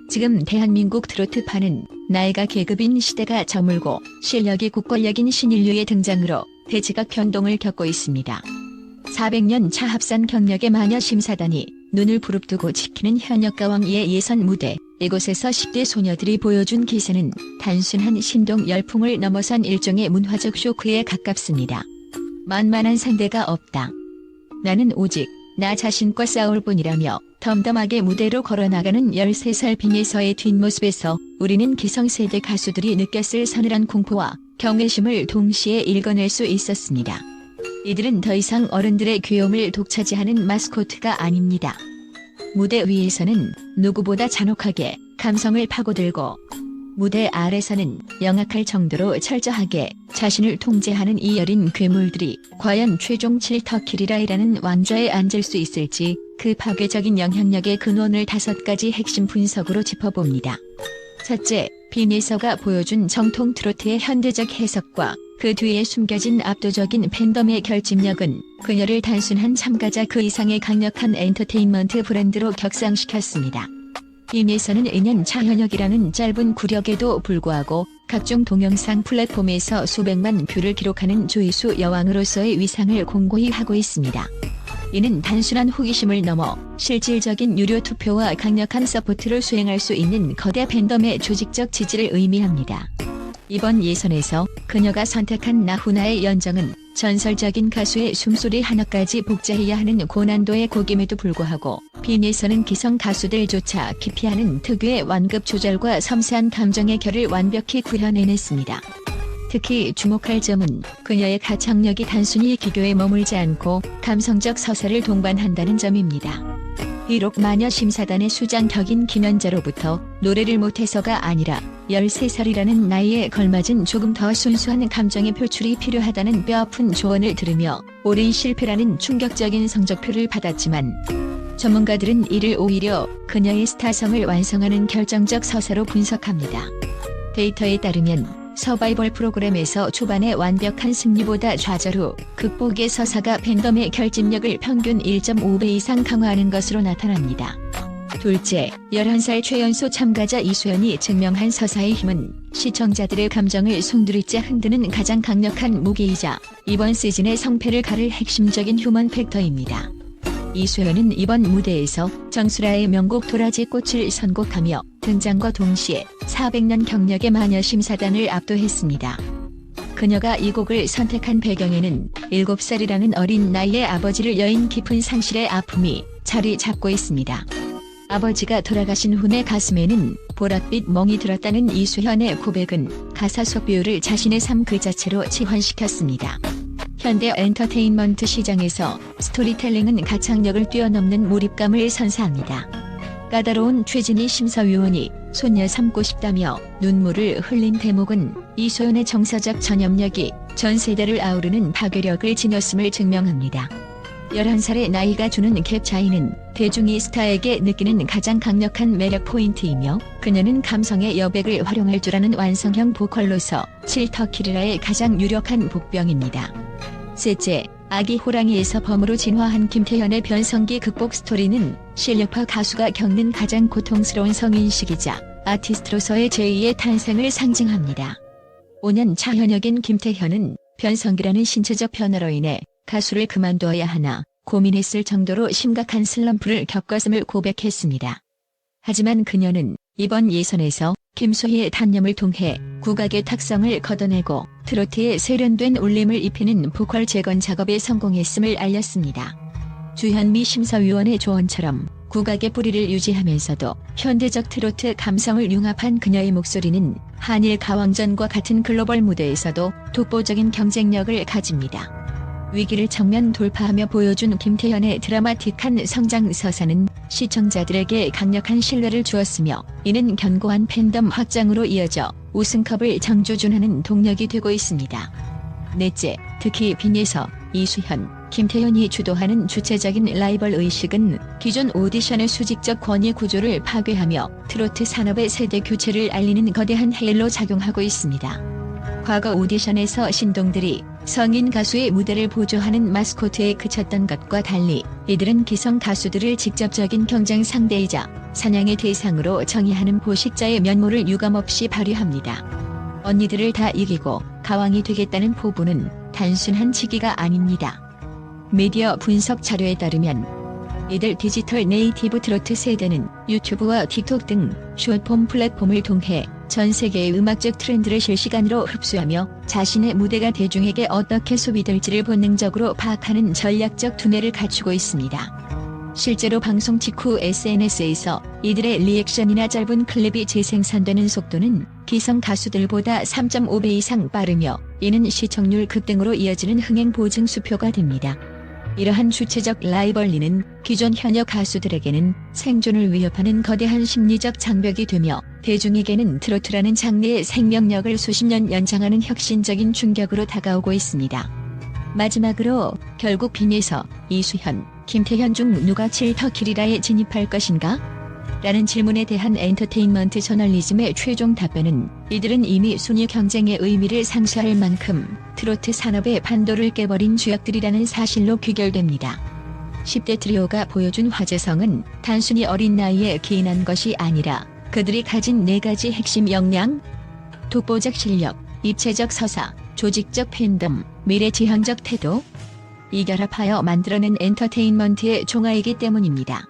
지금 대한민국 트로트파는 나이가 계급인 시대가 저물고 실력이 국권력인 신인류의 등장으로 대지각 변동을 겪고 있습니다. 400년 차 합산 경력의 마녀 심사단이 눈을 부릅뜨고 지키는 현역가왕이의 예선 무대, 이곳에서 10대 소녀들이 보여준 기세는 단순한 신동 열풍을 넘어선 일종의 문화적 쇼크에 가깝습니다. 만만한 상대가 없다. 나는 오직 나 자신과 싸울 뿐이라며 덤덤하게 무대로 걸어나가는 13살 빙예서의 뒷모습에서 우리는 기성세대 가수들이 느꼈을 서늘한 공포와 경외심을 동시에 읽어낼 수 있었습니다. 이들은 더 이상 어른들의 귀여움을 독차지하는 마스코트가 아닙니다. 무대 위에서는 누구보다 잔혹하게 감성을 파고들고 무대 아래서는 영악할 정도로 철저하게 자신을 통제하는 이 여린 괴물들이 과연 최종 칠터키리라이라는 왕좌에 앉을 수 있을지 그 파괴적인 영향력의 근원을 5가지 핵심 분석으로 짚어봅니다. 첫째, 빙예서가 보여준 정통 트로트의 현대적 해석과 그 뒤에 숨겨진 압도적인 팬덤의 결집력은 그녀를 단순한 참가자 그 이상의 강력한 엔터테인먼트 브랜드로 격상시켰습니다. 빙예서는 2년 차 현역이라는 짧은 구력에도 불구하고 각종 동영상 플랫폼에서 수백만 뷰를 기록하는 조회수 여왕으로서의 위상을 공고히 하고 있습니다. 이는 단순한 호기심을 넘어 실질적인 유료 투표와 강력한 서포트를 수행할 수 있는 거대 팬덤의 조직적 지지를 의미합니다. 이번 예선에서 그녀가 선택한 나훈아의 연정은 전설적인 가수의 숨소리 하나까지 복제해야 하는 고난도의 곡임에도 불구하고 빙예서는 기성 가수들조차 기피하는 특유의 완급 조절과 섬세한 감정의 결을 완벽히 구현해냈습니다. 특히 주목할 점은 그녀의 가창력이 단순히 기교에 머물지 않고 감성적 서사를 동반한다는 점입니다. 비록 마녀 심사단의 수장격인 김연자로부터 노래를 못해서가 아니라 13살이라는 나이에 걸맞은 조금 더 순수한 감정의 표출이 필요하다는 뼈아픈 조언을 들으며 오랜 실패라는 충격적인 성적표를 받았지만 전문가들은 이를 오히려 그녀의 스타성을 완성하는 결정적 서사로 분석합니다. 데이터에 따르면 서바이벌 프로그램에서 초반의 완벽한 승리보다 좌절 후 극복의 서사가 팬덤의 결집력을 평균 1.5배 이상 강화하는 것으로 나타납니다. 둘째, 11살 최연소 참가자 이수연이 증명한 서사의 힘은 시청자들의 감정을 송두리째 흔드는 가장 강력한 무기이자 이번 시즌의 성패를 가를 핵심적인 휴먼 팩터입니다. 이수연은 이번 무대에서 정수라의 명곡 도라지 꽃을 선곡하며 등장과 동시에 400년 경력의 마녀 심사단을 압도했습니다. 그녀가 이 곡을 선택한 배경에는 7살이라는 어린 나이의 아버지를 여인 깊은 상실의 아픔이 자리 잡고 있습니다. 아버지가 돌아가신 후내 가슴에는 보랏빛 멍이 들었다는 이수연의 고백은 가사 속 비유를 자신의 삶 그 자체로 치환시켰습니다. 현대 엔터테인먼트 시장에서 스토리텔링은 가창력을 뛰어넘는 몰입감을 선사합니다. 까다로운 최진희 심사위원이 손녀 삼고 싶다며 눈물을 흘린 대목은 이수연의 정서적 전염력이 전 세대를 아우르는 파괴력을 지녔음을 증명합니다. 11살의 나이가 주는 갭 차이는 대중이 스타에게 느끼는 가장 강력한 매력 포인트이며 그녀는 감성의 여백을 활용할 줄 아는 완성형 보컬로서 칠터키리라의 가장 유력한 복병입니다. 셋째, 아기 호랑이에서 범으로 진화한 김태현의 변성기 극복 스토리는 실력파 가수가 겪는 가장 고통스러운 성인 시기자 아티스트로서의 제2의 탄생을 상징합니다. 5년 차 현역인 김태현은 변성기라는 신체적 변화로 인해 가수를 그만둬야 하나 고민했을 정도로 심각한 슬럼프를 겪었음을 고백했습니다. 하지만 그녀는 이번 예선에서 김소희의 단념을 통해 국악의 탁성을 걷어내고 트로트에 세련된 울림을 입히는 보컬 재건 작업에 성공했음을 알렸습니다. 주현미 심사위원의 조언처럼 국악의 뿌리를 유지하면서도 현대적 트로트 감성을 융합한 그녀의 목소리는 한일 가왕전과 같은 글로벌 무대에서도 독보적인 경쟁력을 가집니다. 위기를 정면 돌파하며 보여준 김태현의 드라마틱한 성장 서사는 시청자들에게 강력한 신뢰를 주었으며 이는 견고한 팬덤 확장으로 이어져 우승컵을 장조준하는 동력이 되고 있습니다. 넷째, 특히 빙예서, 이수연, 김태현이 주도하는 주체적인 라이벌 의식은 기존 오디션의 수직적 권위 구조를 파괴하며 트로트 산업의 세대 교체를 알리는 거대한 헤일로 작용하고 있습니다. 과거 오디션에서 신동들이 성인 가수의 무대를 보조하는 마스코트에 그쳤던 것과 달리 이들은 기성 가수들을 직접적인 경쟁 상대이자 사냥의 대상으로 정의하는 포식자의 면모를 유감없이 발휘합니다. 언니들을 다 이기고 가왕이 되겠다는 포부는 단순한 치기가 아닙니다. 미디어 분석 자료에 따르면 이들 디지털 네이티브 트로트 세대는 유튜브와 틱톡 등 숏폼 플랫폼을 통해 전 세계의 음악적 트렌드를 실시간으로 흡수하며 자신의 무대가 대중에게 어떻게 소비될지를 본능적으로 파악하는 전략적 두뇌를 갖추고 있습니다. 실제로 방송 직후 SNS에서 이들의 리액션이나 짧은 클립이 재생산되는 속도는 기성 가수들보다 3.5배 이상 빠르며 이는 시청률 급등으로 이어지는 흥행 보증 수표가 됩니다. 이러한 주체적 라이벌리는 기존 현역 가수들에게는 생존을 위협하는 거대한 심리적 장벽이 되며 대중에게는 트로트라는 장르의 생명력을 수십 년 연장하는 혁신적인 충격으로 다가오고 있습니다. 마지막으로 결국 빈에서 이수현, 김태현 중 누가 칠터키리라에 진입할 것인가? 라는 질문에 대한 엔터테인먼트 저널리즘의 최종 답변은 이들은 이미 순위 경쟁의 의미를 상쇄할 만큼 트로트 산업의 판도를 깨버린 주역들이라는 사실로 귀결됩니다. 10대 트리오가 보여준 화제성은 단순히 어린 나이에 기인한 것이 아니라 그들이 가진 4가지 핵심 역량, 독보적 실력, 입체적 서사, 조직적 팬덤, 미래지향적 태도, 이 결합하여 만들어낸 엔터테인먼트의 종아이기 때문입니다.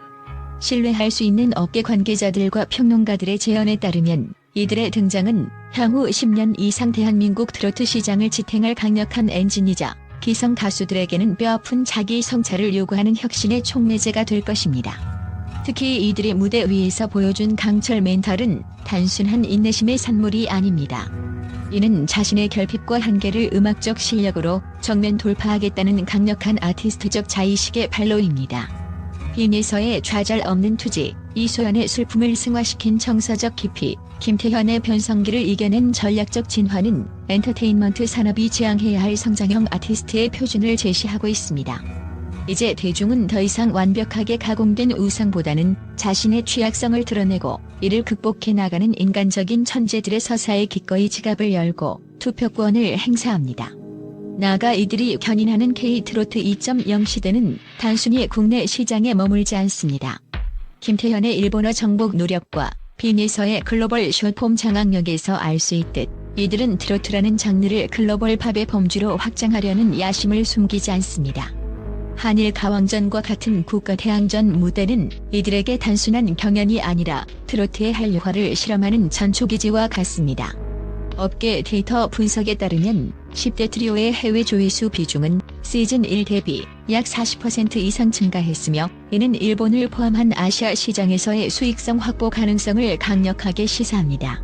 신뢰할 수 있는 업계 관계자들과 평론가들의 제언에 따르면 이들의 등장은 향후 10년 이상 대한민국 트로트 시장을 지탱할 강력한 엔진이자 기성 가수들에게는 뼈아픈 자기 성찰을 요구하는 혁신의 촉매제가 될 것입니다. 특히 이들의 무대 위에서 보여준 강철 멘탈은 단순한 인내심의 산물이 아닙니다. 이는 자신의 결핍과 한계를 음악적 실력으로 정면 돌파하겠다는 강력한 아티스트적 자의식의 발로입니다. 빈에서의 좌절 없는 투지, 이소연의 슬픔을 승화시킨 정서적 깊이, 김태현의 변성기를 이겨낸 전략적 진화는 엔터테인먼트 산업이 지향해야 할 성장형 아티스트의 표준을 제시하고 있습니다. 이제 대중은 더 이상 완벽하게 가공된 우상보다는 자신의 취약성을 드러내고 이를 극복해 나가는 인간적인 천재들의 서사에 기꺼이 지갑을 열고 투표권을 행사합니다. 나아가 이들이 견인하는 K-트로트 2.0 시대는 단순히 국내 시장에 머물지 않습니다. 김태현의 일본어 정복 노력과 빈에서의 글로벌 숏폼 장악력에서 알 수 있듯 이들은 트로트라는 장르를 글로벌 팝의 범주로 확장하려는 야심을 숨기지 않습니다. 한일 가왕전과 같은 국가 대항전 무대는 이들에게 단순한 경연이 아니라 트로트의 한류화를 실험하는 전초기지와 같습니다. 업계 데이터 분석에 따르면 10대 트리오의 해외 조회수 비중은 시즌 1 대비 약 40% 이상 증가했으며 이는 일본을 포함한 아시아 시장에서의 수익성 확보 가능성을 강력하게 시사합니다.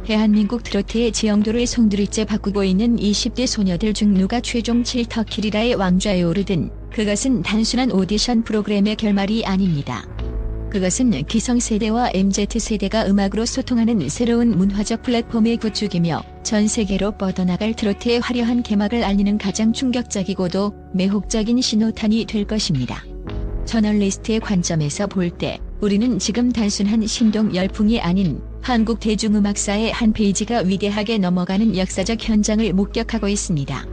대한민국 트로트의 지형도를 송두리째 바꾸고 있는 20대 소녀들 중 누가 최종 칠터키리라의 왕좌에 오르든 그것은 단순한 오디션 프로그램의 결말이 아닙니다. 그것은 기성세대와 MZ세대가 음악으로 소통하는 새로운 문화적 플랫폼의 구축이며 전 세계로 뻗어나갈 트로트의 화려한 개막을 알리는 가장 충격적이고도 매혹적인 신호탄이 될 것입니다. 저널리스트의 관점에서 볼 때 우리는 지금 단순한 신동 열풍이 아닌 한국 대중음악사의 한 페이지가 위대하게 넘어가는 역사적 현장을 목격하고 있습니다.